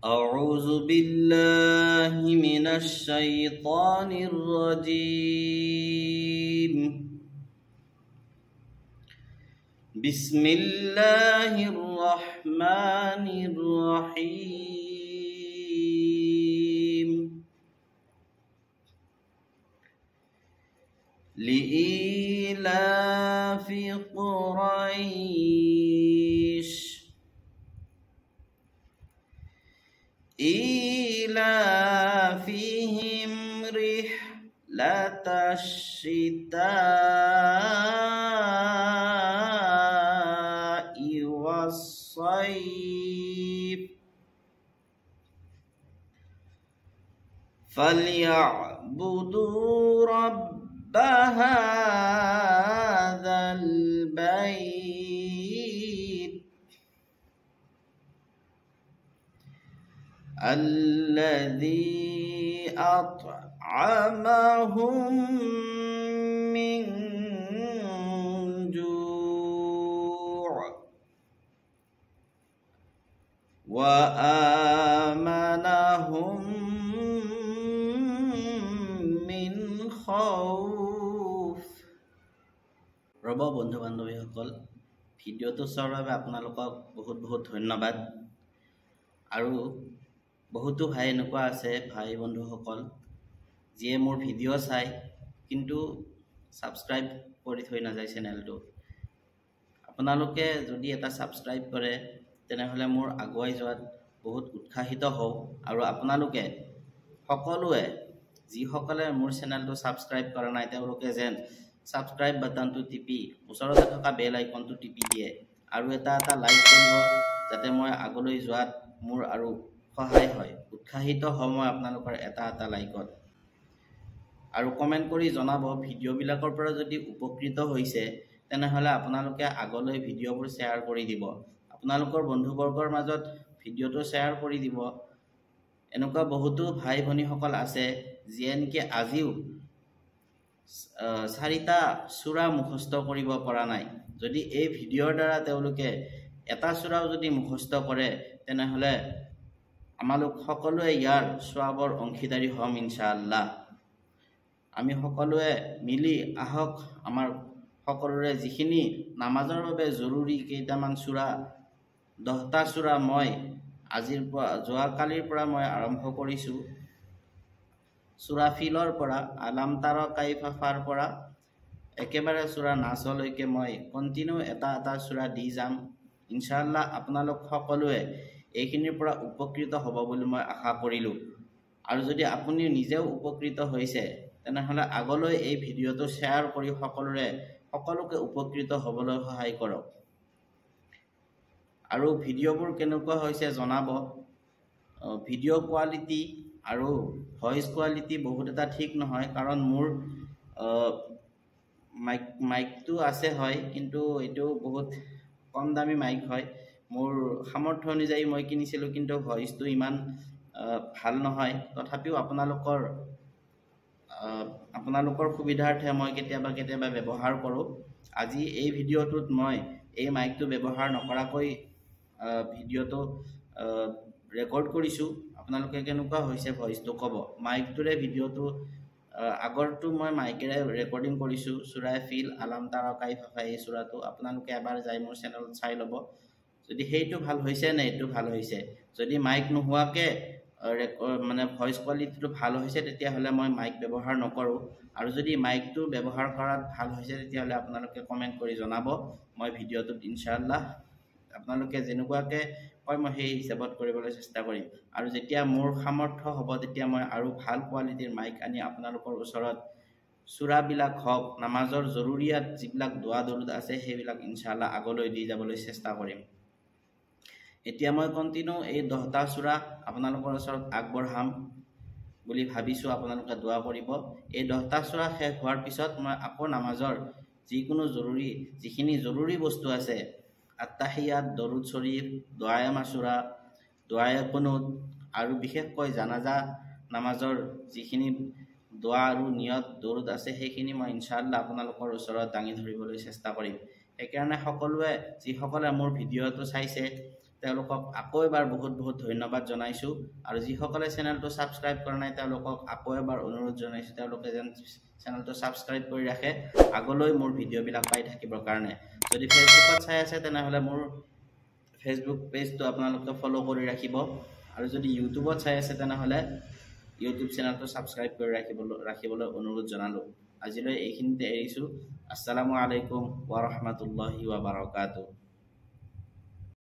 أعوذ بالله من الشيطان الرجيم بسم الله الرحمن الرحيم لإيلاف قريش إيلافهم رحلة الشتاء والصيف فليعبدوا رب هذا البيت الذي أطعمهم من جوع وآمنهم من خوف। ৰব বন্ধু বান্ধৱীসকল, ভিডিঅ'টো চোৱাৰ বাবে আপোনালোকক বহুত বহুত ধন্যবাদ। আৰু বহুতো ভাই এনেকুৱা আছে, ভাই বন্ধুসকল, যিয়ে মোৰ ভিডিঅ' চাই কিন্তু ছাবস্ক্ৰাইব কৰি থৈ নাযায় চেনেলটো। আপোনালোকে যদি এটা ছাবস্ক্ৰাইব কৰে তেনেহ'লে মোৰ আগুৱাই যোৱাত বহুত উৎসাহিত হওঁ। আৰু আপোনালোকে সকলোৱে যিসকলে মোৰ চেনেলটো ছাবস্ক্ৰাইব কৰা নাই তেওঁলোকে যেন ছাবস্ক্ৰাইব বাটনটো টিপি ওচৰতে থকা বেল আইকনটো টিপি দিয়ে আৰু এটা লাইক কৰিব, যাতে মই আগলৈ যোৱাত মোৰ আৰু সহায় হয়। উৎসাহিত হওঁ মই আপোনালোকৰ এটা লাইকত। আৰু কমেণ্ট কৰি জনাব ভিডিঅ'বিলাকৰ পৰা যদি উপকৃত হৈছে তেনেহ'লে আপোনালোকে আগলৈ ভিডিঅ'বোৰ শ্বেয়াৰ কৰি দিব। আপোনালোকৰ বন্ধুবৰ্গৰ মাজত ভিডিঅ'টো শ্বেয়াৰ কৰি দিব। এনেকুৱা বহুতো ভাই ভনীসকল আছে যিয়ে নেকি আজিও 4টা সূৰা মুখস্থ কৰিব পৰা নাই। যদি এই ভিডিঅ'ৰ দ্বাৰা তেওঁলোকে এটা সূৰাও যদি মুখস্থ কৰে তেনেহ'লে আমালোক সকলোৱে ইয়াৰ সওৱাবৰ অংশীদাৰী হ'ম ইনশাআল্লাহ। আমি সকলোৱে মিলি আহক আমাৰ সকলোৰে যিখিনি নামাজৰ বাবে জৰুৰী কেইটামান সূৰা, 10টা সূৰা মই যোৱাকালিৰ পৰা মই আৰম্ভ কৰিছোঁ। সূৰা ফিলৰ পৰা, আলাম তাৰা কাইফা ফাৰ পৰা একেবাৰে সূৰা নাছলৈকে মই কণ্টিনিউ এটা সূৰা দি যাম ইনশাআল্লাহ। আপোনালোক সকলোৱে এইখিনিৰ পৰা উপকৃত হ'ব বুলি মই আশা কৰিলোঁ। আৰু যদি আপুনি নিজেও উপকৃত হৈছে তেনেহ'লে আগলৈ এই ভিডিঅ'টো শ্বেয়াৰ কৰি সকলোকে উপকৃত হ'বলৈ সহায় কৰক। আৰু ভিডিঅ'বোৰ কেনেকুৱা হৈছে জনাব। ভিডিঅ' কোৱালিটি আৰু ভইচ কোৱালিটি বহুত এটা ঠিক নহয়, কাৰণ মোৰ মাইকটো আছে হয়, কিন্তু এইটো বহুত কম দামী মাইক হয়। মোৰ সামৰ্থ্য অনুযায়ী মই কিনিছিলোঁ, কিন্তু ভইচটো ইমান ভাল নহয়। তথাপিও আপোনালোকৰ সুবিধাৰ্থে মই কেতিয়াবা ব্যৱহাৰ কৰোঁ। আজি এই ভিডিঅ'টোত মই এই মাইকটো ব্যৱহাৰ নকৰাকৈ ভিডিঅ'টো ৰেকৰ্ড কৰিছোঁ। আপোনালোকে কেনেকুৱা হৈছে ভইচটো ক'ব। মাইকটোৰে ভিডিঅ'টো আগৰটো মই মাইকেৰে ৰেকৰ্ডিং কৰিছোঁ। সূৰা ফিল, আলাম তাৰা কাইফা এই সূৰাটো আপোনালোকে এবাৰ যাই মোৰ চেনেলত চাই ল'ব। যদি সেইটো ভাল হৈছে নে এইটো ভাল হৈছে। যদি মাইক নোহোৱাকৈ ভইচ কোৱালিটিটো ভাল হৈছে তেতিয়াহ'লে মই মাইক ব্যৱহাৰ নকৰোঁ। আৰু যদি মাইকটো ব্যৱহাৰ কৰাত ভাল হৈছে তেতিয়াহ'লে আপোনালোকে কমেণ্ট কৰি জনাব। মই ভিডিঅ'টোত ইনশাআল্লাহ আপোনালোকে যেনেকুৱাকৈ কয় মই সেই হিচাপত কৰিবলৈ চেষ্টা কৰিম। আৰু যেতিয়া মোৰ সামৰ্থ্য হ'ব তেতিয়া মই আৰু ভাল কোৱালিটিৰ মাইক আনি আপোনালোকৰ ওচৰত সূৰাবিলাক হওক, নামাজৰ জৰুৰীয়াত যিবিলাক দোৱা দৰুদ আছে সেইবিলাক ইনশাআল্লাহ আগলৈ দি যাবলৈ চেষ্টা কৰিম। এতিয়া মই কণ্টিনিউ এই 10টা সূৰা আপোনালোকৰ ওচৰত আগবঢ়াম বুলি ভাবিছোঁ। আপোনালোকে দোৱা কৰিব। এই 10টা সূৰা শেষ হোৱাৰ পিছত মই আকৌ নামাজৰ যিখিনি জৰুৰী বস্তু আছে, আত্তাহিয়াত, দৰুদ শৰীফ, দুআয়ে মাছুৰা, দুআয়ে কুনুত আৰু বিশেষকৈ জানাজা নামাজৰ যিখিনি দোৱা আৰু নিয়ত দৰুদ আছে সেইখিনি মই ইনশাআল্লাহ আপোনালোকৰ ওচৰত দাঙি ধৰিবলৈ চেষ্টা কৰিম। সেইকাৰণে যিসকলে মোৰ ভিডিঅ'টো চাইছে তেওঁলোকক আকৌ এবাৰ বহুত বহুত ধন্যবাদ জনাইছোঁ আৰু যিসকলে চেনেলটো ছাবস্ক্ৰাইব কৰা নাই তেওঁলোকক আকৌ এবাৰ অনুৰোধ জনাইছোঁ তেওঁলোকে যেন চেনেলটো ছাবস্ক্ৰাইব কৰি ৰাখে আগলৈ মোৰ ভিডিঅ'বিলাক পাই থাকিবৰ কাৰণে যদি ফেচবুকত চাই আছে তেনেহ'লে মোৰ ফেচবুক পেজটো আপোনালোকে ফ'ল' কৰি ৰাখিব আৰু যদি ইউটিউবত চাই আছে তেনেহ'লে ইউটিউব চেনেলটো ছাবস্ক্ৰাইব কৰি ৰাখিবলৈ অনুৰোধ জনালোঁ আজিলৈ এইখিনিতে এৰিছোঁ আসসালামু আলাইকুম ওয়া ৰাহমাতুল্লাহি ওয়া বাৰাকাতুহু